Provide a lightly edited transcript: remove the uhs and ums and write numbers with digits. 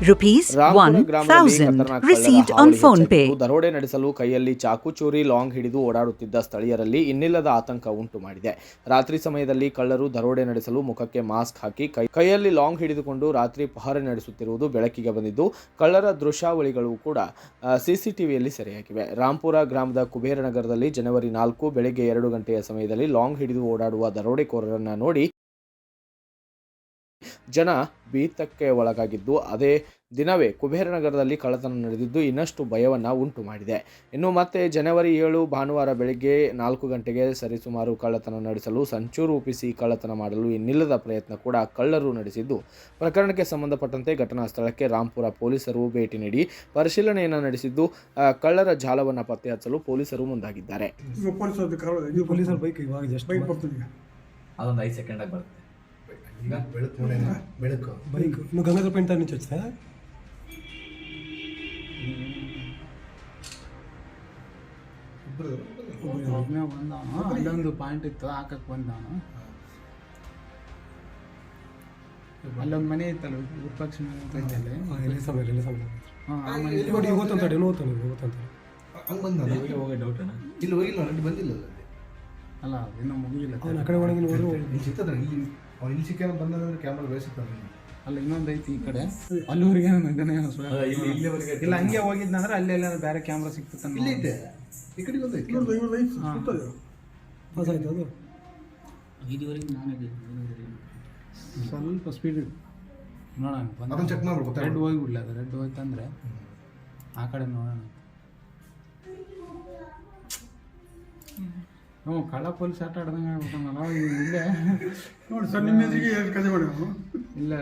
Rupees Rampur ಗ್ರಾಮದಲ್ಲಿ 1,000 ಖತರ್ನಾಕ್ ಕಳ್ಳರ received on ಹಾವಳಿ phone pay. ಹೆಚ್ಚಾಗಿದ್ದು, ದರೋಡೆ ನಡೆಸಲು ಕೈಯಲ್ಲಿ ಚಾಕು ಚೂರಿ ಲಾಂಗ್ ಹಿಡಿದು ಓಡಾಡುತ್ತಿದ್ದ ಸ್ಥಳೀಯರಲ್ಲಿ ಇನ್ನಿಲ್ಲದ ಆತಂಕ ಉಂಟು ಮಾಡಿದೆ. ರಾತ್ರಿ ಸಮಯದಲ್ಲಿ ಕಳ್ಳರು ದರೋಡೆ ನಡೆಸಲು ಮುಖಕ್ಕೆ ಮಾಸ್ಕ್ ಹಾಕಿ ಕೈಯಲ್ಲಿ ಲಾಂಗ್ ಹಿಡಿದುಕೊಂಡು ರಾತ್ರಿ ಪಹರೆ ನಡೆಸುತ್ತಿರುವುದು ಬೆಳಕಿಗೆ ಬಂದಿದ್ದು, ಕಳ್ಳರ ದೃಶ್ಯಾವಳಿಗಳು ಕೂಡ ಸಿಸಿಟಿವಿಯಲ್ಲಿ ಸೆರೆಯಾಗಿವೆ. ರಾಂಪುರ ಗ್ರಾಮದ ಕುಬೇರನಗರದಲ್ಲಿ ಜನವರಿ 4 ಬೆಳಗ್ಗೆ 2 ಗಂಟೆಯ ಸಮಯದಲ್ಲಿ ಲಾಂಗ್ ಹಿಡಿದು ಓಡಾಡುವ ದರೋಡೆಕೋರರನ್ನ ನೋಡಿ ಜನ ಭೀತಕ್ಕೆ ಒಳಗಾಗಿದ್ದು, ಅದೇ ದಿನವೇ ಕುಬೇರನಗರದಲ್ಲಿ ಕಳ್ಳತನ ನಡೆದಿದ್ದು ಇನ್ನಷ್ಟು ಭಯವನ್ನ ಉಂಟು ಮಾಡಿದೆ. ಇನ್ನು ಮತ್ತೆ ಜನವರಿ 7 ಭಾನುವಾರ ಬೆಳಗ್ಗೆ 4 ಗಂಟೆಗೆ ಸರಿಸುಮಾರು ಕಳ್ಳತನ ನಡೆಸಲು ಸಂಚು ರೂಪಿಸಿ ಕಳ್ಳತನ ಮಾಡಲು ಇನ್ನಿಲ್ಲದ ಪ್ರಯತ್ನ ಕೂಡ ಕಳ್ಳರು ನಡೆಸಿದ್ದು, ಪ್ರಕರಣಕ್ಕೆ ಸಂಬಂಧಪಟ್ಟಂತೆ ಘಟನಾ ಸ್ಥಳಕ್ಕೆ ರಾಂಪುರ ಪೊಲೀಸರು ಭೇಟಿ ನೀಡಿ ಪರಿಶೀಲನೆಯನ್ನು ನಡೆಸಿದ್ದು, ಕಳ್ಳರ ಜಾಲವನ್ನು ಪತ್ತೆ ಹಚ್ಚಲು ಪೊಲೀಸರು ಮುಂದಾಗಿದ್ದಾರೆ. ಅದೊಂದು 5 ಸೆಕೆಂಡಾಗಿ ಬರುತ್ತೆ. ಬೆಳಕು ಬೈಕ್ ಗಂಗಾಧರ ಪೇಂಟ್ నుంచి వచ్చా ಅಲ್ಲೊಂದು ಪಾಯಿಂಟ್ ಇತ್ತು, ಹಾಕಕ್ಕೆ ಬಂದವನು. ಅಲ್ಲೊಂದು ಮನೆ ಇತ್ತಲ್ಲ, ವಿಪಕ್ಷ ಹೋಗೋ ಡೌಟ್ ಇಲ್ಲಿ ಹೋಗಿಲ್ಲ, ಬಂದಿಲ್ಲ ಅಲ್ಲ, ಇನ್ನೂ ಮುಗಿದಿಲ್ಲ. ಆ ಕಡೆ ಒಳಗೆ ಇಲ್ಲಿ ಸಿಕ್ಕ ಬಂದ್ರೆ ಕ್ಯಾಮ್ರಾ ಬೇಯಿಸುತ್ತಾನೆ. ಅಲ್ಲ, ಇನ್ನೊಂದು ಐತಿ ಈ ಕಡೆ, ಅಲ್ಲಿವರೆಗೆ ಇಲ್ಲ, ಹಂಗೆ ಹೋಗಿದ್ನಂದ್ರೆ ಅಲ್ಲಿ ಎಲ್ಲ ಬೇರೆ ಕ್ಯಾಮ್ರಾ ಸಿಕ್ತಿತ್ತು. ಇಲ್ಲಿ ಐತೆ, ಈ ಕಡೆ ಒಂದು ಇದುವರೆಗೆ ನಾನೇ ಸ್ವಲ್ಪ ಸ್ಪೀಡ್ ನೋಡೋಣ, ಅದನ್ನು ಚೆಕ್ ಮಾಡ್ಬೇಕು. ರೆಡ್ ಹೋಗಿಬಿಡ್ಲಿ, ಅದು ರೆಡ್ ಹೋಯ್ತಂದ್ರೆ ಆ ಕಡೆ ನೋಡೋಣ. ಹ್ಞೂ, ಕಳ್ಳ ಪೊಲೀಸ್ ಆಟ ಆಡ್ದಂಗೆ ಆಗ್ಬಿಟ್ಟನಲ್ಲ ಇಲ್ಲೇ ನೋಡಿ ಸರ್, ನಿಮ್ಮ ಕತೆ ಮಾಡಿ ಇಲ್ಲ.